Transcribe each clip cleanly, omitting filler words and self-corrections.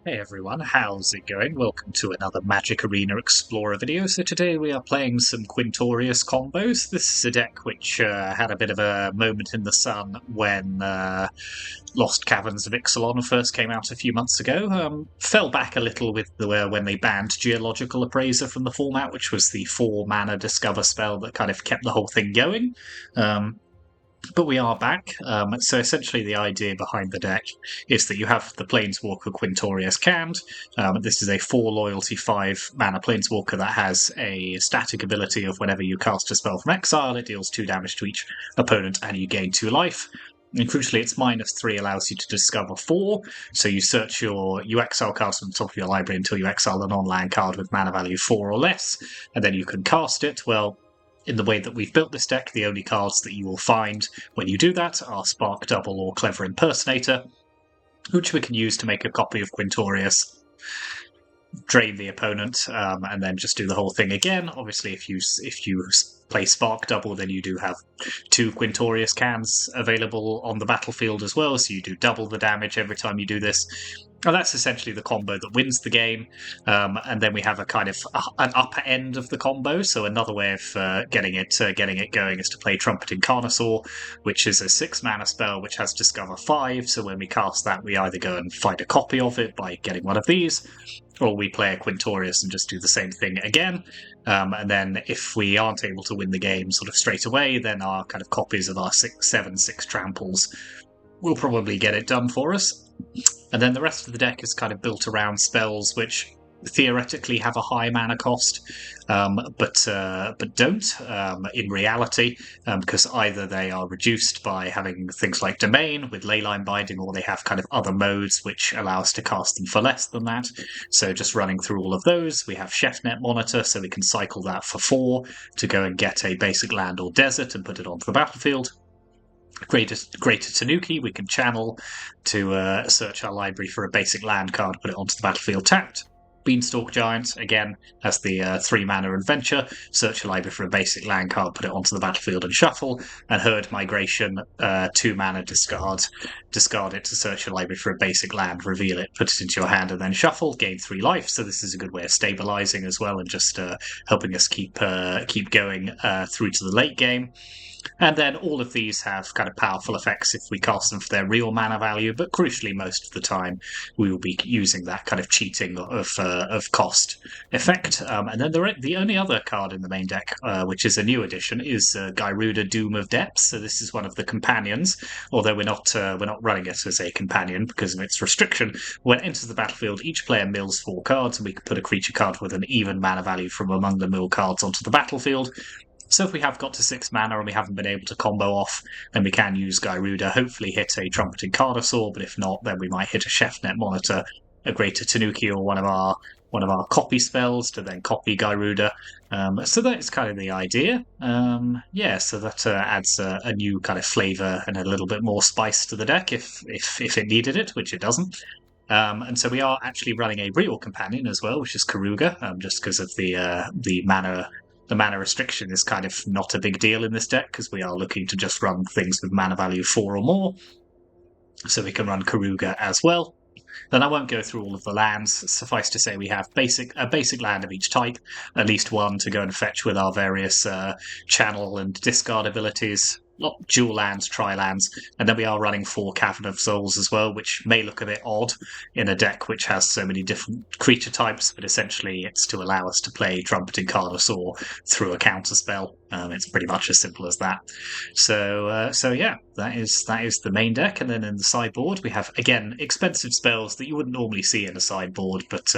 Hey everyone, how's it going? Welcome to another Magic Arena Explorer video. So today we are playing some Quintorius combos. This is a deck which had a bit of a moment in the sun when Lost Caverns of Ixalan first came out a few months ago. Fell back a little with when they banned Geological Appraiser from the format, which was the 4-mana Discover spell that kind of kept the whole thing going. But we are back. So essentially, the idea behind the deck is that you have the Planeswalker Quintorius Kand. This is a 4 loyalty, 5 mana Planeswalker that has a static ability of whenever you cast a spell from exile, it deals 2 damage to each opponent and you gain 2 life. And crucially, its -3 allows you to discover 4. So you exile cards from the top of your library until you exile a non-land card with mana value 4 or less, and then you can cast it. Well, in the way that we've built this deck, the only cards that you will find when you do that are Spark Double or Clever Impersonator, which we can use to make a copy of Quintorius, drain the opponent, and then just do the whole thing again. Obviously, if you play Spark Double, then you do have 2 Quintorius Kands available on the battlefield as well, so you do double the damage every time you do this. And that's essentially the combo that wins the game. And then we have a kind of an upper end of the combo. So another way of getting it going is to play Trumpeting Carnosaur, which is a 6-mana spell which has Discover 5. So when we cast that, we either go and find a copy of it by getting one of these, or we play a Quintorius and just do the same thing again. And then if we aren't able to win the game sort of straight away, then our kind of copies of our 6/7/6 tramples will probably get it done for us. And then the rest of the deck is kind of built around spells which theoretically have a high mana cost, but don't in reality, because either they are reduced by having things like Domain with Leyline Binding, or they have kind of other modes which allow us to cast them for less than that. So just running through all of those, we have Chefnet Monitor, so we can cycle that for 4 to go and get a basic land or desert and put it onto the battlefield. Greater Tanuki, we can channel to search our library for a basic land card, put it onto the battlefield tapped. Beanstalk Giant, again, has the 3-mana adventure, search your library for a basic land card, put it onto the battlefield and shuffle. And Herd Migration, 2-mana discard it to search your library for a basic land, reveal it, put it into your hand and then shuffle, gain 3 life. So this is a good way of stabilizing as well and just helping us keep going through to the late game. And then all of these have kind of powerful effects if we cast them for their real mana value, but crucially, most of the time, we will be using that kind of cheating of cost effect. And then the only other card in the main deck, which is a new addition, is Gyruda, Doom of Depths. So this is one of the companions, although we're not running it as a companion because of its restriction. When it enters the battlefield, each player mills 4 cards, and we can put a creature card with an even mana value from among the mill cards onto the battlefield. So if we have got to 6 mana and we haven't been able to combo off, then we can use Gyruda, hopefully hit a Trumpeting Carnosaur, but if not, then we might hit a Chefnet Monitor, a Greater Tanuki, or one of our copy spells to then copy Gyruda. So that's kind of the idea. So that adds a new kind of flavour and a little bit more spice to the deck if it needed it, which it doesn't. And so we are actually running a real companion as well, which is Gyruda, just because of the mana. The mana restriction is kind of not a big deal in this deck because we are looking to just run things with mana value 4 or more. So we can run Gyruda as well. Then I won't go through all of the lands. Suffice to say we have a basic land of each type, at least one to go and fetch with our various channel and discard abilities. Not dual lands, tri-lands, and then we are running 4 Cavern of Souls as well, which may look a bit odd in a deck which has so many different creature types, but essentially it's to allow us to play Trumpeting Carnosaur through a counterspell. It's pretty much as simple as that. So yeah, that is the main deck, and then in the sideboard we have, again, expensive spells that you wouldn't normally see in a sideboard, but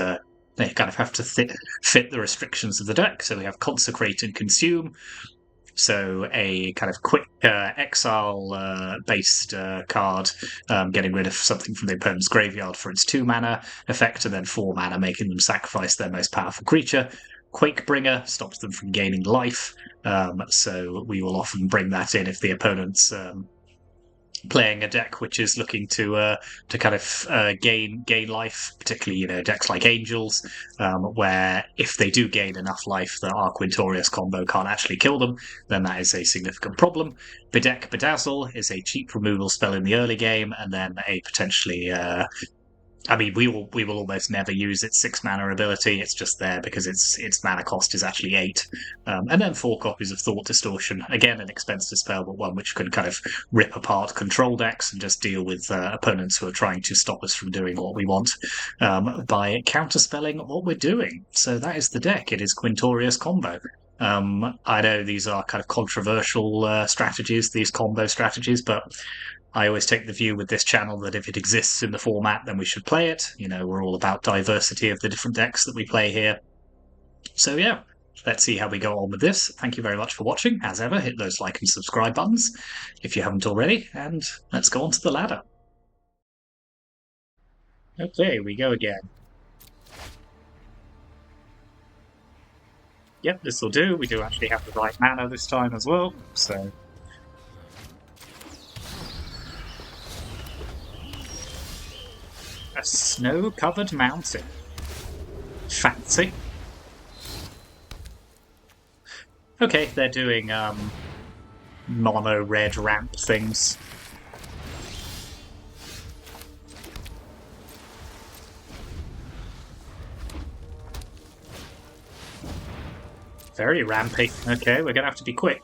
they kind of have to fit the restrictions of the deck. So we have Consecrate and Consume, so a kind of quick exile-based card, getting rid of something from the opponent's graveyard for its 2-mana effect, and then 4 mana, making them sacrifice their most powerful creature. Quakebringer stops them from gaining life, so we will often bring that in if the opponent's playing a deck which is looking to kind of gain life, particularly decks like Angels, where if they do gain enough life that our Quintorius combo can't actually kill them, then that is a significant problem. Bedazzle is a cheap removal spell in the early game, and then a potentially I mean, we will almost never use its 6 mana ability. It's just there because its mana cost is actually 8. And then 4 copies of Thought Distortion. Again, an expensive spell, but one which can kind of rip apart control decks and just deal with opponents who are trying to stop us from doing what we want by counterspelling what we're doing. So that is the deck. It is Quintorius combo. I know these are kind of controversial strategies, these combo strategies, but I always take the view with this channel that if it exists in the format, then we should play it. You know, we're all about diversity of the different decks that we play here. So yeah, let's see how we go on with this. Thank you very much for watching. As ever, hit those like and subscribe buttons if you haven't already, and let's go on to the ladder. Okay, we go again. Yep, this will do. We do actually have the right mana this time as well, so... A snow-covered mountain. Fancy. Okay, they're doing mono-red ramp things. Very rampy. Okay, we're gonna have to be quick.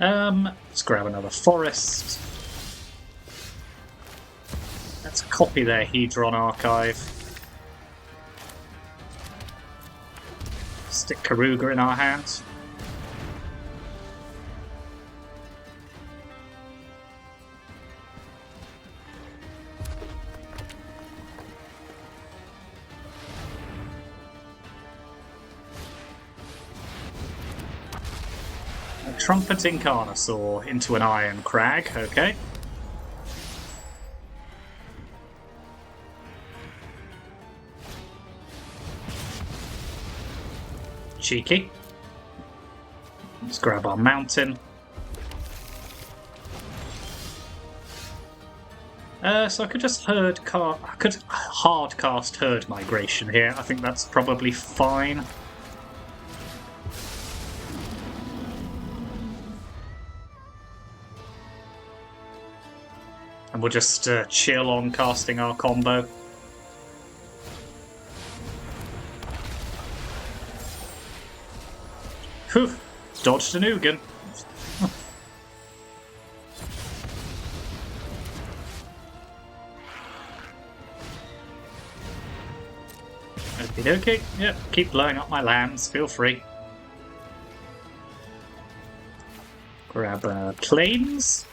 Let's grab another forest. Let's copy their Hedron archive. Stick Gyruda in our hands. Trumpeting Carnosaur into an Iron Crag, okay. Cheeky. Let's grab our mountain. So I could just hard cast Herd Migration here. I think that's probably fine. And we'll just chill on casting our combo. Whew! Dodged an Ugin. Okie dokie. Yep, keep blowing up my lands. Feel free. Grab planes.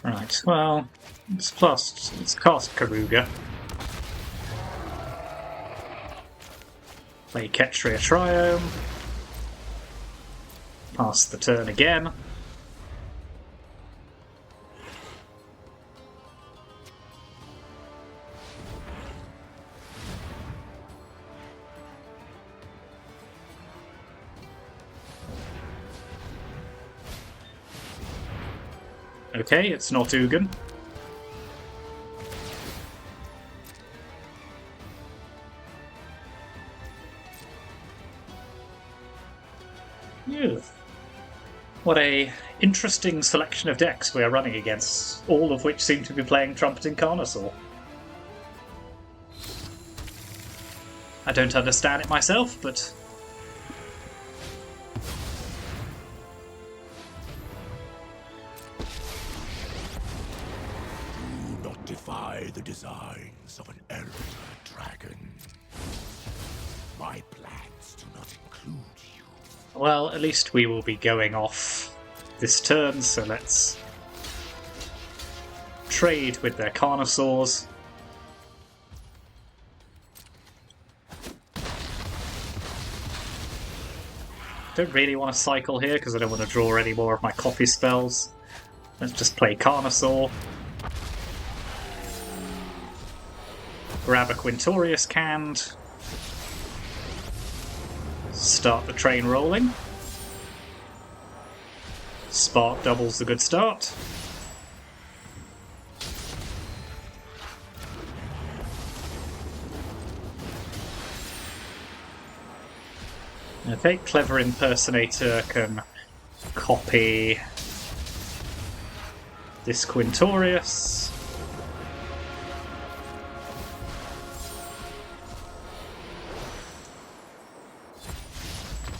Right, well, let's cast Gyruda. Play Ketria Triome. Pass the turn again. Okay, it's not Ugin. Ew. What a interesting selection of decks we are running against, all of which seem to be playing Trumpeting Carnosaur. I don't understand it myself, but... Defy the designs of an elder dragon. My plans do not include you. Well, at least we will be going off this turn, so let's trade with their Carnosaurs. Don't really want to cycle here because I don't want to draw any more of my copy spells. Let's just play Carnosaur. Grab a Quintorius Kand. Start the train rolling. Spark doubles the good start. Okay, Clever Impersonator can copy this Quintorius.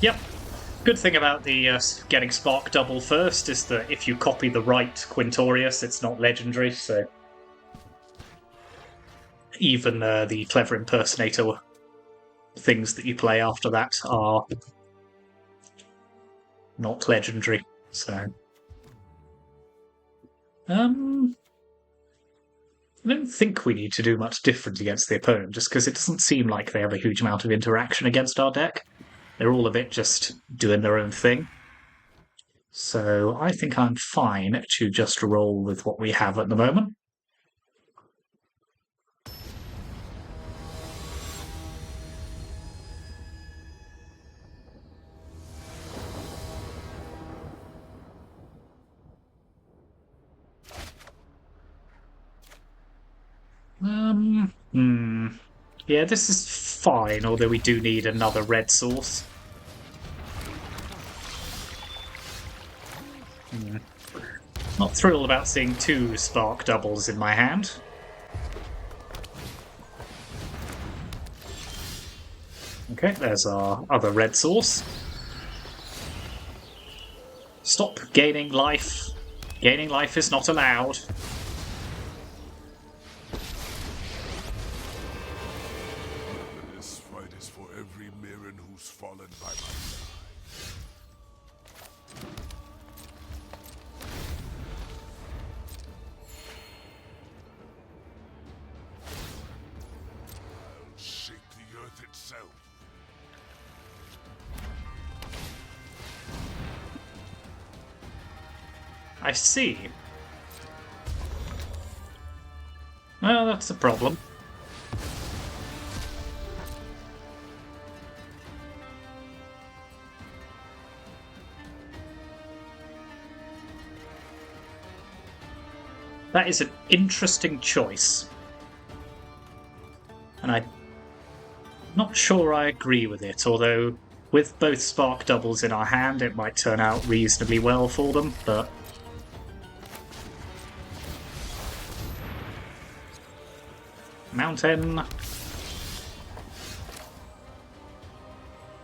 Yep. Good thing about the getting Spark Double first is that if you copy the right Quintorius, it's not legendary, so even the Clever Impersonator things that you play after that are not legendary. So, I don't think we need to do much different against the opponent, just because it doesn't seem like they have a huge amount of interaction against our deck. They're all a bit just doing their own thing. So I think I'm fine to just roll with what we have at the moment. Yeah, this is fine, although we do need another red source. Not thrilled about seeing 2 Spark Doubles in my hand. Okay, there's our other red source. Stop gaining life. Gaining life is not allowed. This fight is for every Mirren who's fallen by my side. I'll shake the earth itself. I see. Well, that's a problem. That is an interesting choice. And I'm not sure I agree with it, although with both Spark Doubles in our hand, it might turn out reasonably well for them, but... Mountain.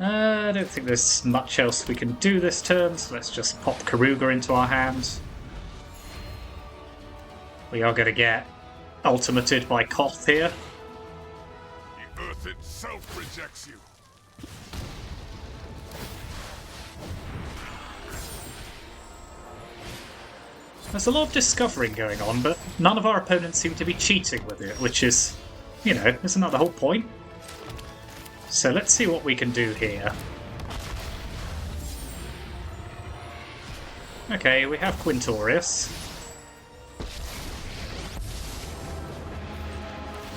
I don't think there's much else we can do this turn, so let's just pop Gyruda into our hands. We are going to get ultimated by Koth here. The earth itself rejects you. There's a lot of discovering going on, but none of our opponents seem to be cheating with it, which is, you know, isn't that the whole point? So let's see what we can do here. Okay, we have Quintorius.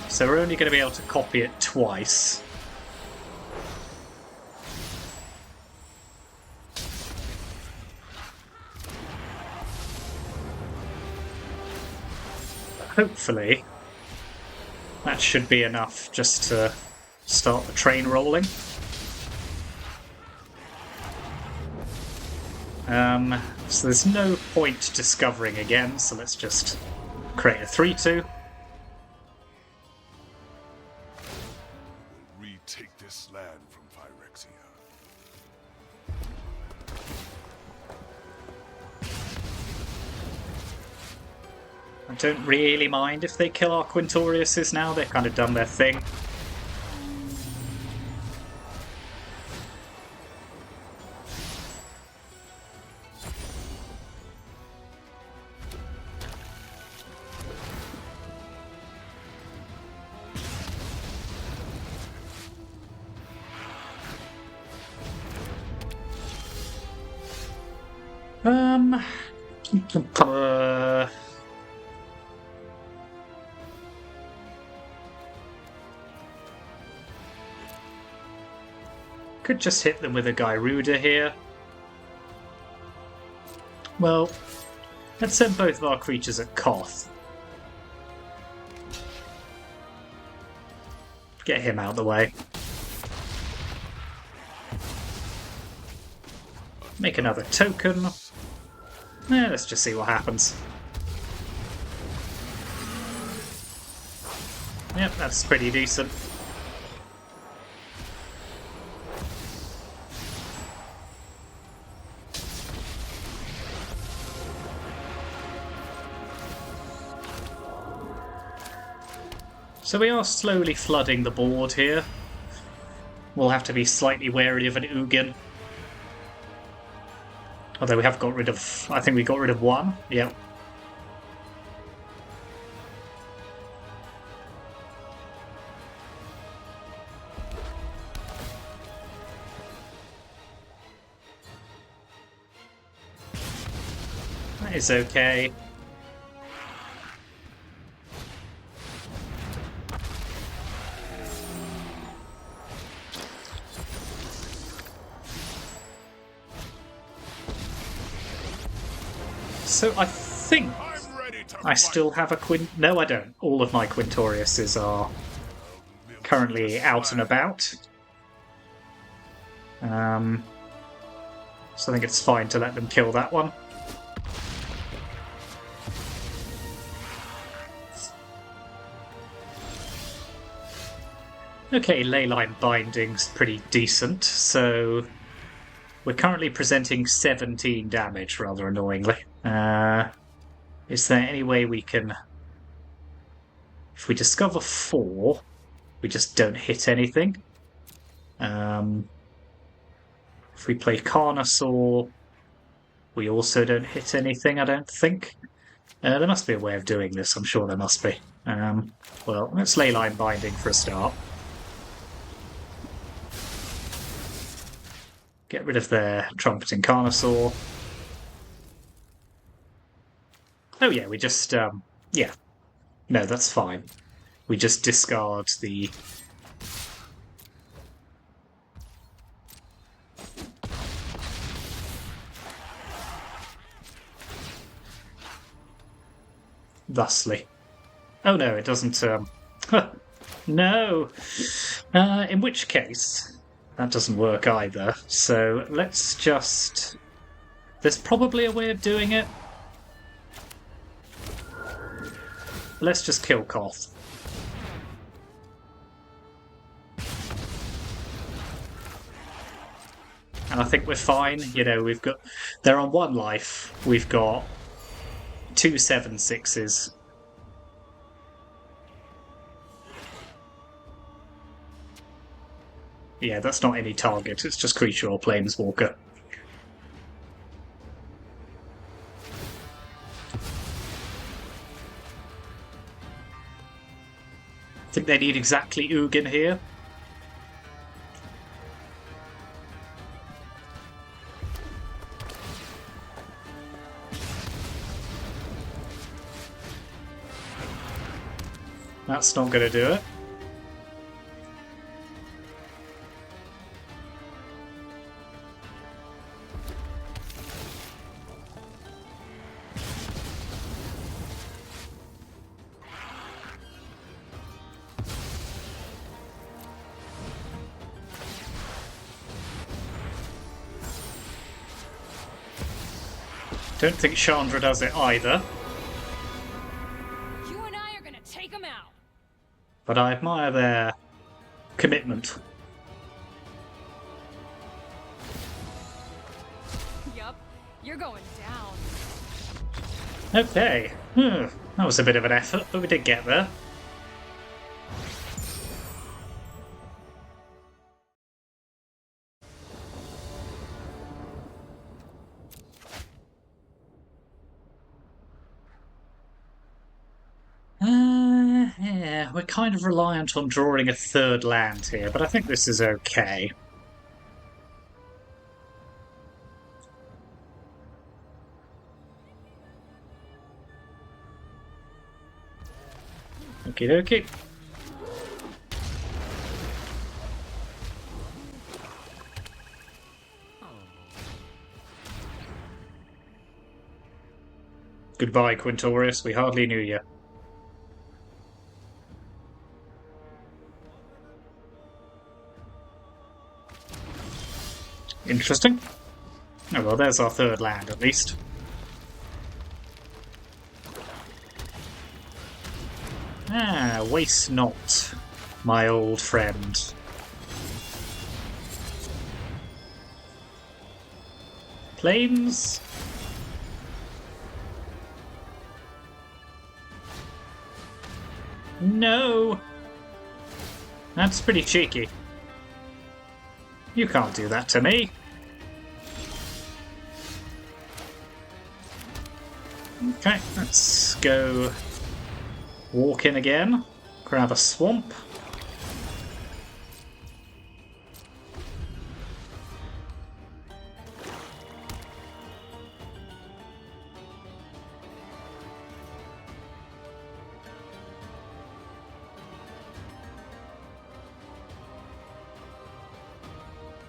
So we're only going to be able to copy it twice. Hopefully, that should be enough just to start the train rolling. So there's no point discovering again, so let's just create a 3-2. We'll retake this land from Phyrexia. I don't really mind if they kill our Quintoriuses now, they've kind of done their thing. Could just hit them with a Gyruda here. Well, let's send both of our creatures at Koth. Get him out of the way. Make another token. Let's just see what happens. Yep, that's pretty decent. So we are slowly flooding the board here. We'll have to be slightly wary of an Ugin. Although we have got rid of... I think we got rid of one. Yep. That is okay. So I think I still have a No, I don't. All of my Quintoriuses are currently out and about. So I think it's fine to let them kill that one. Okay, Leyline Binding's pretty decent, so we're currently presenting 17 damage, rather annoyingly. Is there any way we can... If we discover 4, we just don't hit anything. If we play Carnosaur, we also don't hit anything, I don't think. There must be a way of doing this, I'm sure there must be. Well, let's Leyline Binding for a start. Get rid of their Trumpeting Carnosaur. Oh yeah, we just, yeah. No, that's fine. We just discard the... Thusly. Oh no, it doesn't, No! In which case... That doesn't work either, so let's just... There's probably a way of doing it. Let's just kill Koth. And I think we're fine. You know, we've got... They're on 1 life. We've got 2 7/6s. Yeah, that's not any target, it's just creature or planeswalker. I think they need exactly Ugin here. That's not going to do it. Don't think Chandra does it either. You and I are gonna take them out. But I admire their commitment. Yup, you're going down. Okay. That was a bit of an effort, but we did get there. Yeah, we're kind of reliant on drawing a 3rd land here, but I think this is okay. Okie dokie. Goodbye, Quintorius. We hardly knew you. Interesting. Oh well, there's our third land at least. Ah, waste not, my old friend. Planes? No! That's pretty cheeky. You can't do that to me. Okay, let's go walk in again. Grab a swamp.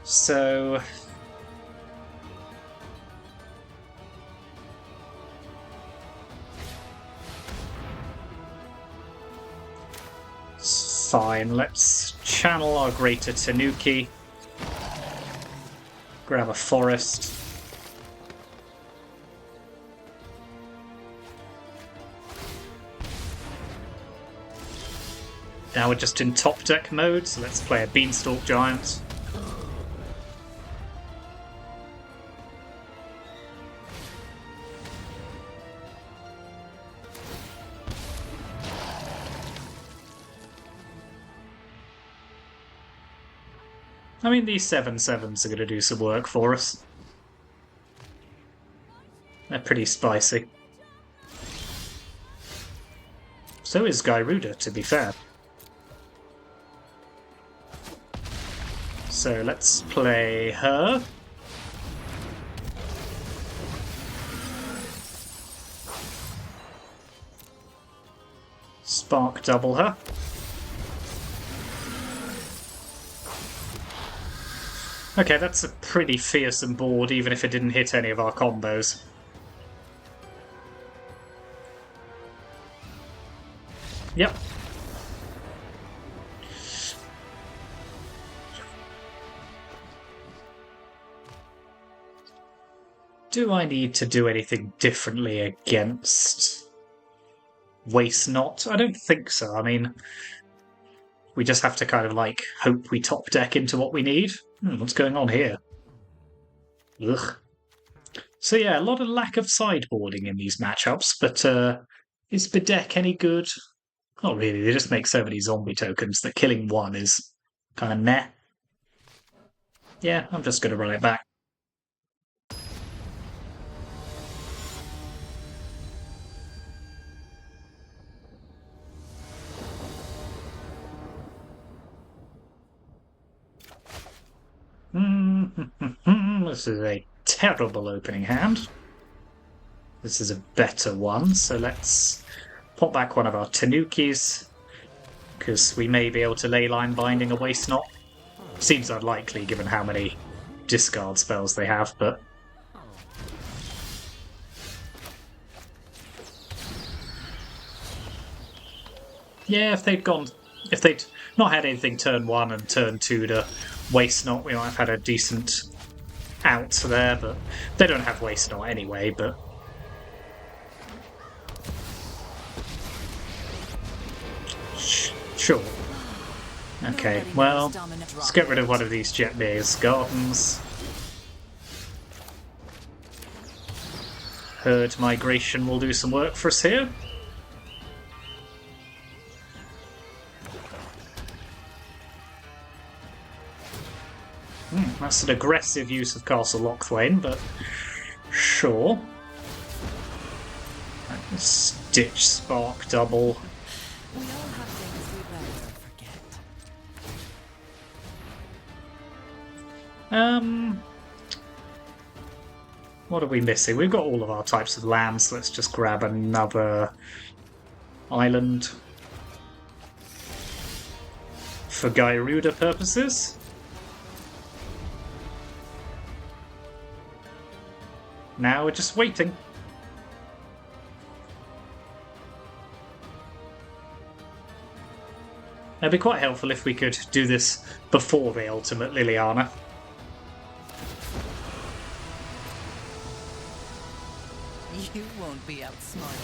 So fine, let's channel our greater Tanuki. Grab a forest. Now we're just in top deck mode, so let's play a Beanstalk Giant. I mean, these 7/7s are going to do some work for us. They're pretty spicy. So is Gyruda, to be fair. So let's play her. Spark double her. Okay, that's a pretty fearsome board, even if it didn't hit any of our combos. Yep. Do I need to do anything differently against Waste Not? I don't think so. I mean, we just have to kind of like hope we top deck into what we need. What's going on here? Ugh. So yeah, a lot of lack of sideboarding in these matchups, but is Bedeck any good? Not really, they just make so many zombie tokens that killing one is kind of meh. Yeah, I'm just going to run it back. This is a terrible opening hand. This is a better one, so let's pop back one of our Tanukis, because we may be able to Leyline Binding a Waste Not. Seems unlikely given how many discard spells they have, but... yeah, if they'd not had anything turn 1 and turn 2 to Waste Not, we might have had a decent out there, but they don't have Waste Not anyway, but... sure. Okay, well, let's get rid of one of these Jetmir's Gardens. Herd Migration will do some work for us here. That's an aggressive use of Castle Lochthwain, but sure. Stitch, Spark, Double. We all have things we'd rather forget. What are we missing? We've got all of our types of lands, so let's just grab another island for Gyruda purposes. Now we're just waiting. It'd be quite helpful if we could do this before the ultimate Liliana. You won't be outsmarted.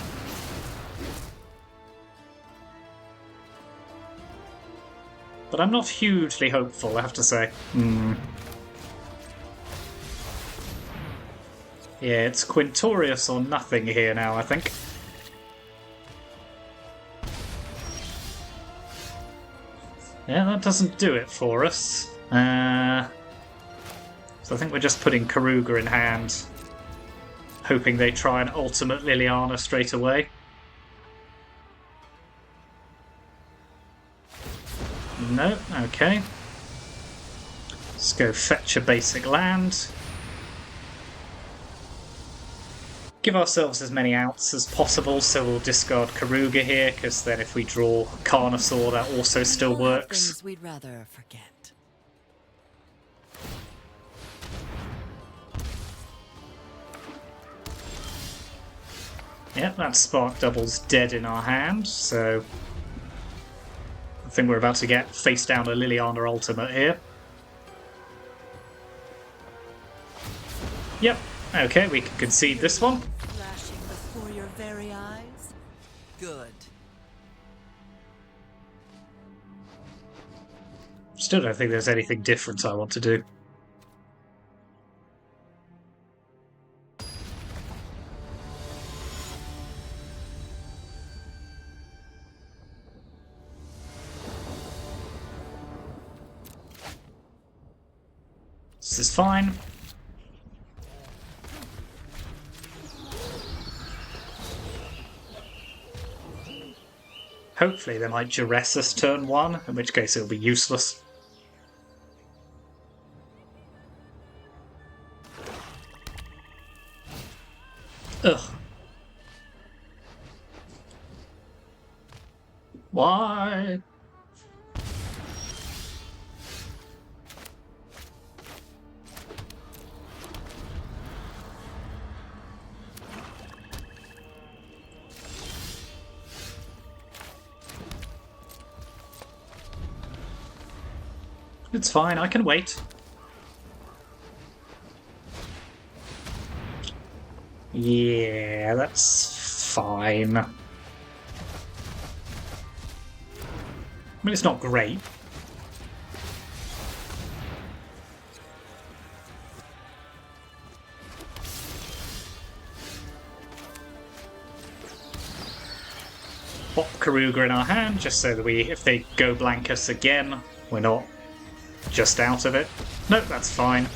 But I'm not hugely hopeful, I have to say. Yeah, it's Quintorius or nothing here now, I think. Yeah, that doesn't do it for us. So I think we're just putting Gyruda in hand, hoping they try and ultimate Liliana straight away. No, okay. Let's go fetch a basic land. Give ourselves as many outs as possible, so we'll discard Gyruda here, because then if we draw Carnosaur, that also still We all have works. things we'd rather forget. Yep, that Spark Double's dead in our hand, so I think we're about to get face down a Liliana ultimate here. Yep, okay, we can concede this one. Flashing before your very eyes? Good. Still don't think there's anything different I want to do. This is fine. Hopefully they might duress us turn 1, in which case it'll be useless. Ugh. Why? It's fine, I can wait. Yeah, that's fine. I mean, it's not great. Pop Gyruda in our hand, just so that if they go blank us again, we're not just out of it. Nope, that's fine.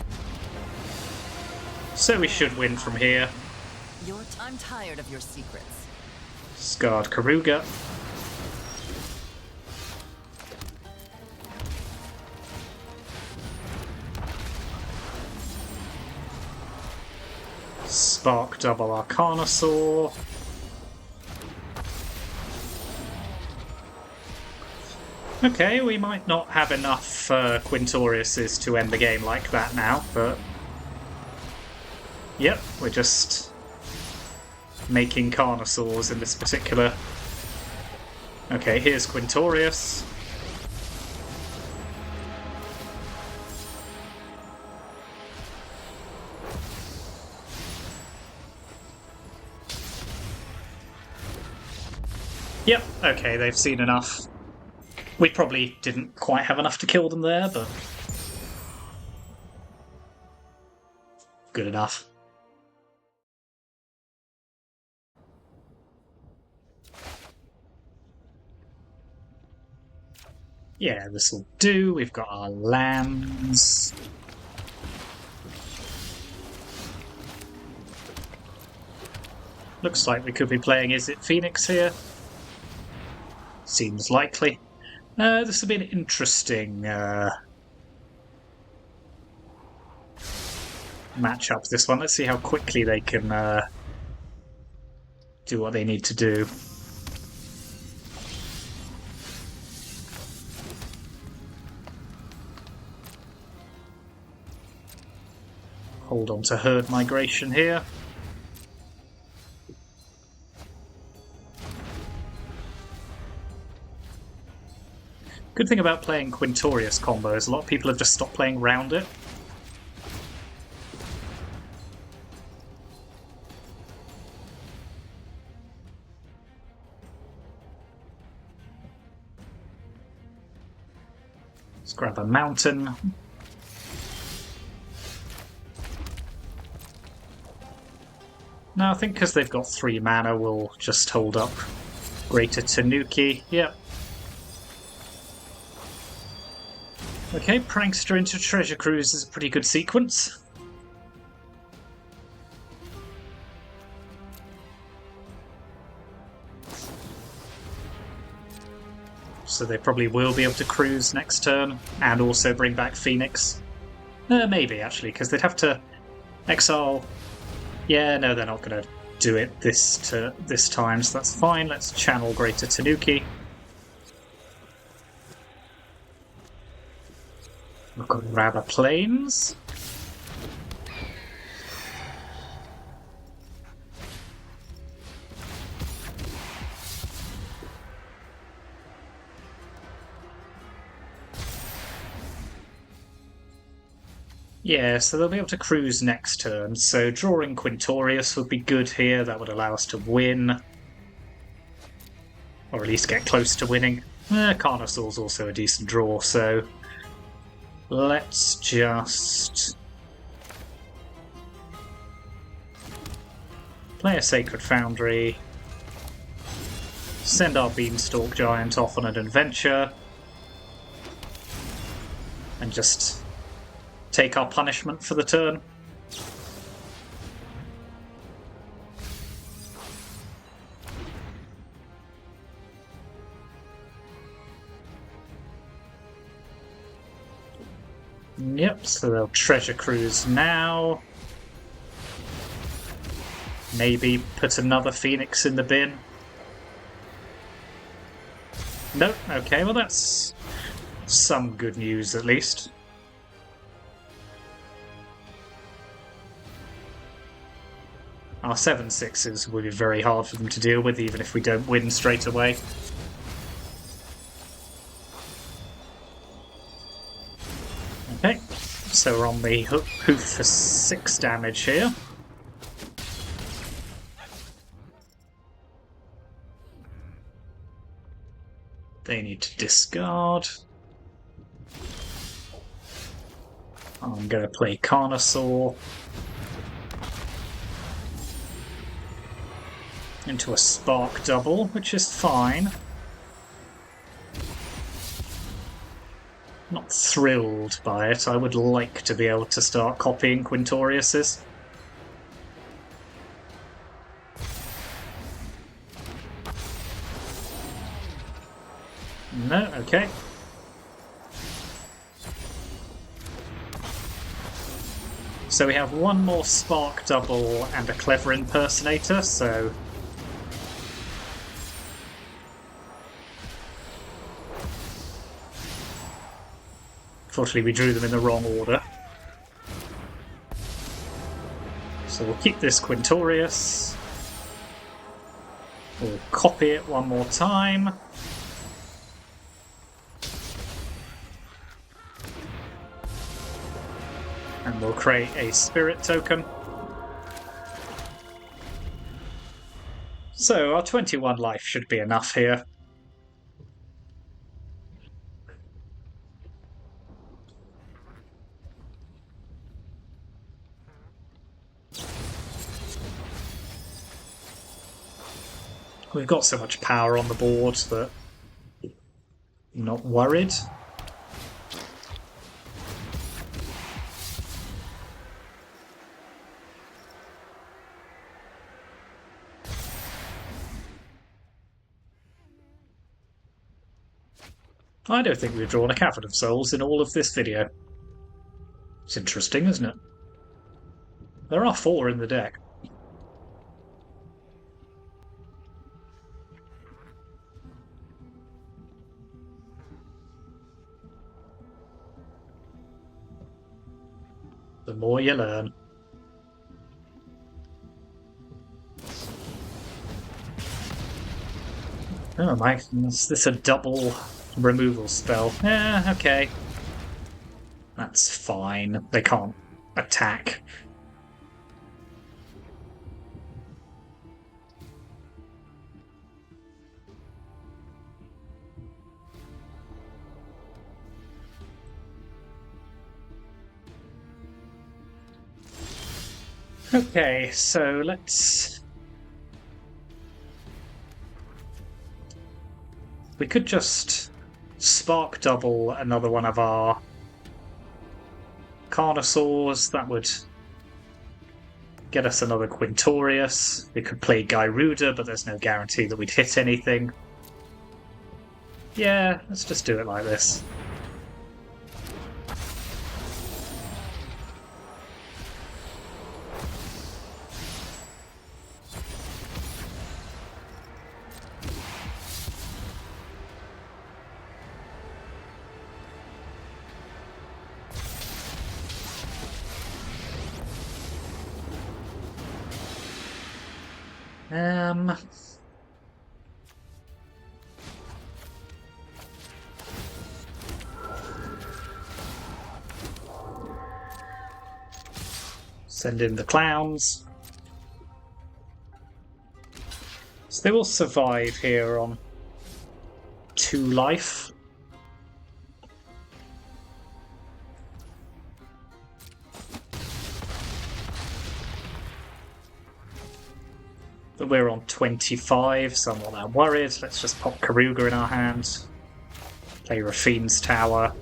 So we should win from here. I'm tired of your secrets. Discard Gyruda. Spark double our Carnosaur. Okay, we might not have enough Quintoriuses to end the game like that now, but yep, we're just making Carnosaurs in this particular. Okay, here's Quintorius. Yep, okay, they've seen enough. We probably didn't quite have enough to kill them there, but good enough. Yeah, this'll do. We've got our lands. Looks like we could be playing Izzet Phoenix here. Seems likely. This will be an interesting matchup, this one. Let's see how quickly they can do what they need to do. Hold on to herd migration here. Good thing about playing Quintorius combo is a lot of people have just stopped playing round it. Let's grab a mountain. Now I think because they've got 3 mana, we'll just hold up Greater Tanuki. Yep. Okay, Prankster into Treasure Cruise is a pretty good sequence. So they probably will be able to cruise next turn, and also bring back Phoenix. Maybe, actually, because they'd have to exile... Yeah, no, they're not going to do it this time, so that's fine. Let's channel Greater Tanuki. We've got Grabber Plains. Yeah, so they'll be able to cruise next turn, so drawing Quintorius would be good here. That would allow us to win. Or at least get close to winning. Carnosaur's also a decent draw, so... Let's just... play a Sacred Foundry. Send our Beanstalk Giant off on an adventure. And just... take our punishment for the turn. Yep, so they'll Treasure Cruise now. Maybe put another Phoenix in the bin. Nope, okay, well that's some good news at least. Our 7/6s will be very hard for them to deal with, even if we don't win straight away. Okay, so we're on the hoof for 6 damage here. They need to discard. I'm going to play Carnosaur into a Spark Double, which is fine. Not thrilled by it. I would like to be able to start copying Quintorius's. No, okay. So we have one more Spark Double and a Clever Impersonator, so... Unfortunately, we drew them in the wrong order. So we'll keep this Quintorius. We'll copy it one more time. And we'll create a Spirit token. So our 21 life should be enough here. We've got so much power on the board that I'm not worried. I don't think we've drawn a Cavern of Souls in all of this video. It's interesting, isn't it? There are 4 in the deck. The more you learn. Oh my, is this a double removal spell? Yeah, okay. That's fine. They can't attack. Okay, so let's... We could just spark double another one of our Carnosaurs. That would get us another Quintorius. We could play Gyruda, but there's no guarantee that we'd hit anything. Yeah, let's just do it like this. Um... Send in the clowns. So they will survive here on 2 life. But we're on 25, so I'm not that worried. Let's just pop Gyruda in our hands. Play Rafine's Tower.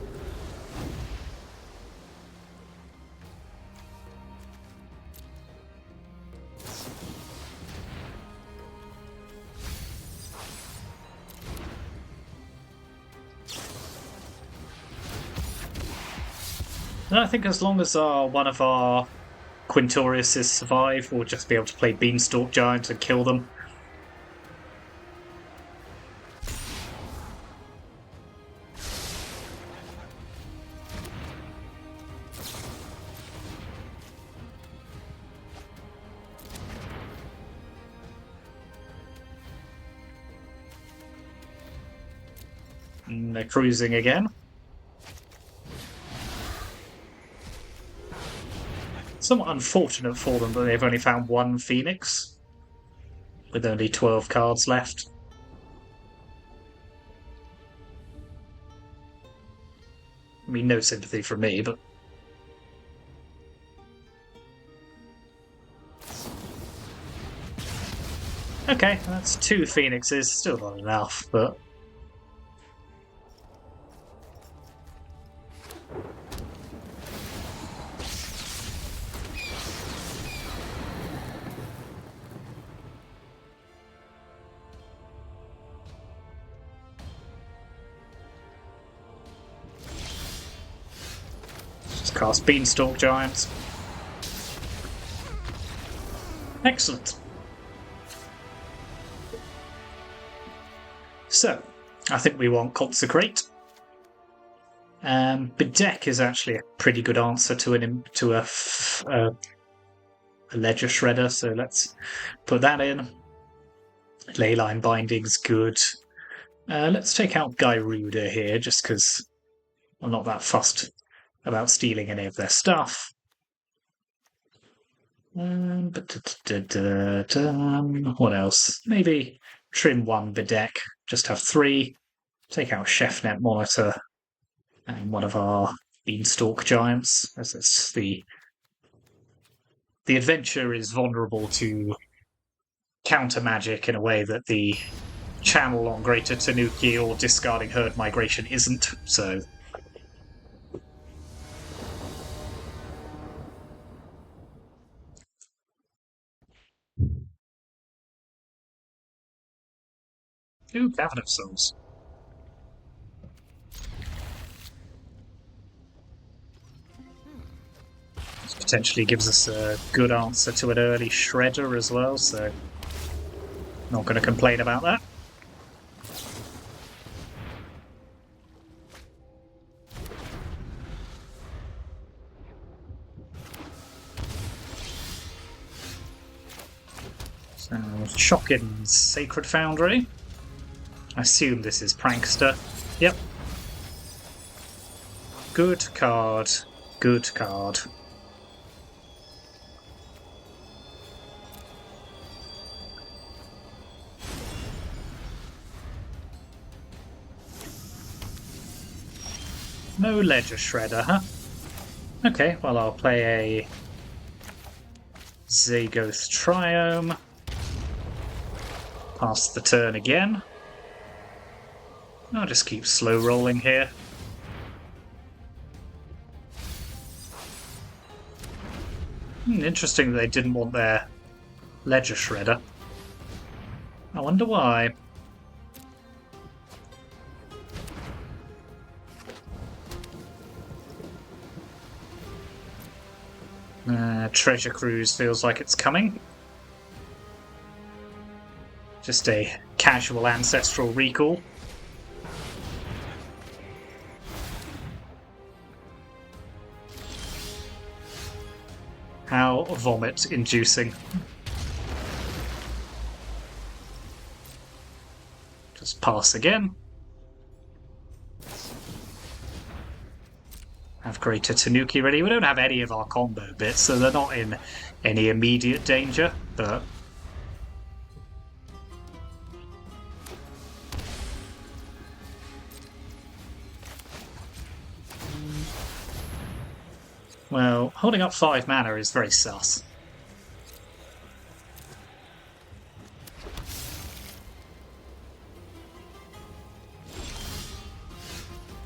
And I think as long as one of our Quintoriuses survive, we'll just be able to play Beanstalk Giant and kill them. And they're cruising again. Somewhat unfortunate for them that they've only found 1 Phoenix, with only 12 cards left. I mean, no sympathy from me, but... Okay, that's 2 Phoenixes, still not enough, but... Cast Beanstalk Giants. Excellent. So, I think we want Consecrate. Bedeck is actually a pretty good answer to a Ledger Shredder, so let's put that in. Leyline Binding's good. Let's take out Gyruda here, just because I'm not that fussed about stealing any of their stuff. What else? Maybe trim 1 Bedeck, just have 3. Take out ChefNet Monitor and one of our Beanstalk Giants, as it's the adventure is vulnerable to counter magic in a way that the channel on Greater Tanuki or discarding Herd Migration isn't, so... Ooh, Cabinet Souls. This potentially gives us a good answer to an early Shredder as well, so not going to complain about that. So, Shockin's Sacred Foundry. I assume this is Prankster. Yep. Good card. Good card. No Ledger Shredder, huh? Okay, well I'll play a Zagoth Triome. Pass the turn again. I'll just keep slow rolling here. Interesting that they didn't want their Ledger Shredder. I wonder why. Treasure Cruise feels like it's coming. Just a casual ancestral recall. How vomit-inducing. Just pass again. Have Greater Tanuki ready. We don't have any of our combo bits, so they're not in any immediate danger, but... well, holding up 5 mana is very sus.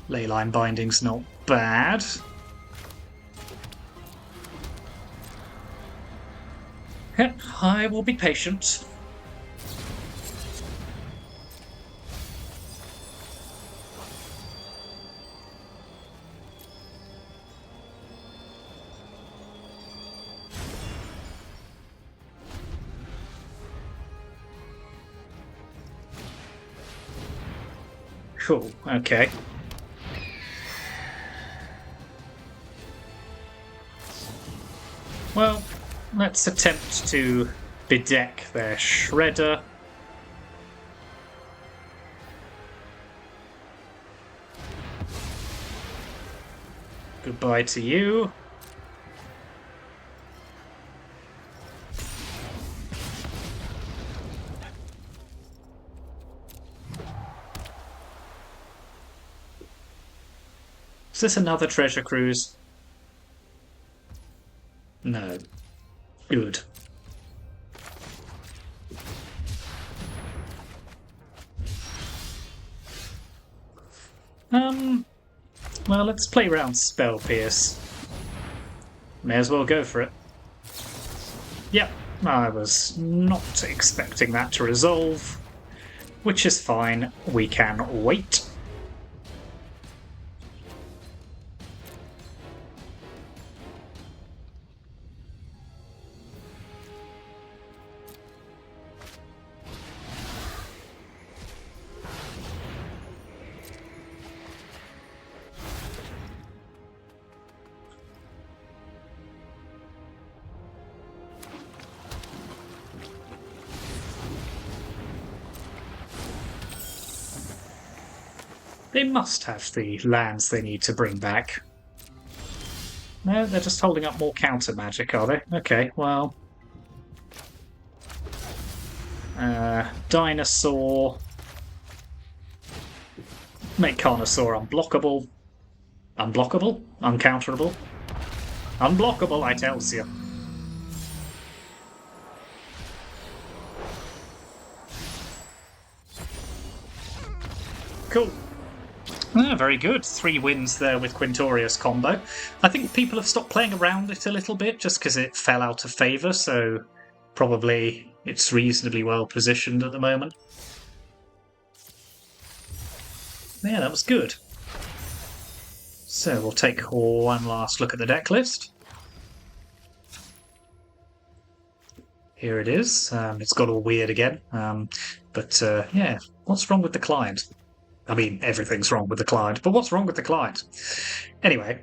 Leyline Binding's not bad. I will be patient. Cool, okay. Well, let's attempt to bedeck their Shredder. Goodbye to you. Is this another treasure cruise? No. Good. Well, let's play around Spell Pierce. May as well go for it. Yep, I was not expecting that to resolve, which is fine. We can wait. They must have the lands they need to bring back. No, they're just holding up more counter magic, are they? Okay, well... Dinosaur... Make Carnosaur unblockable. Unblockable? Uncounterable? Unblockable, I tells you. Cool. Ah, very good. 3 wins there with Quintorius combo. I think people have stopped playing around it a little bit just because it fell out of favour, so probably it's reasonably well positioned at the moment. Yeah, that was good. So we'll take one last look at the deck list. Here it is. It's got all weird again. But yeah, what's wrong with the client? I mean, everything's wrong with the client, but what's wrong with the client? Anyway,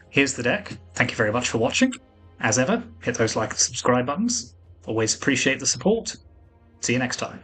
here's the deck. Thank you very much for watching. As ever, hit those like and subscribe buttons. Always appreciate the support. See you next time.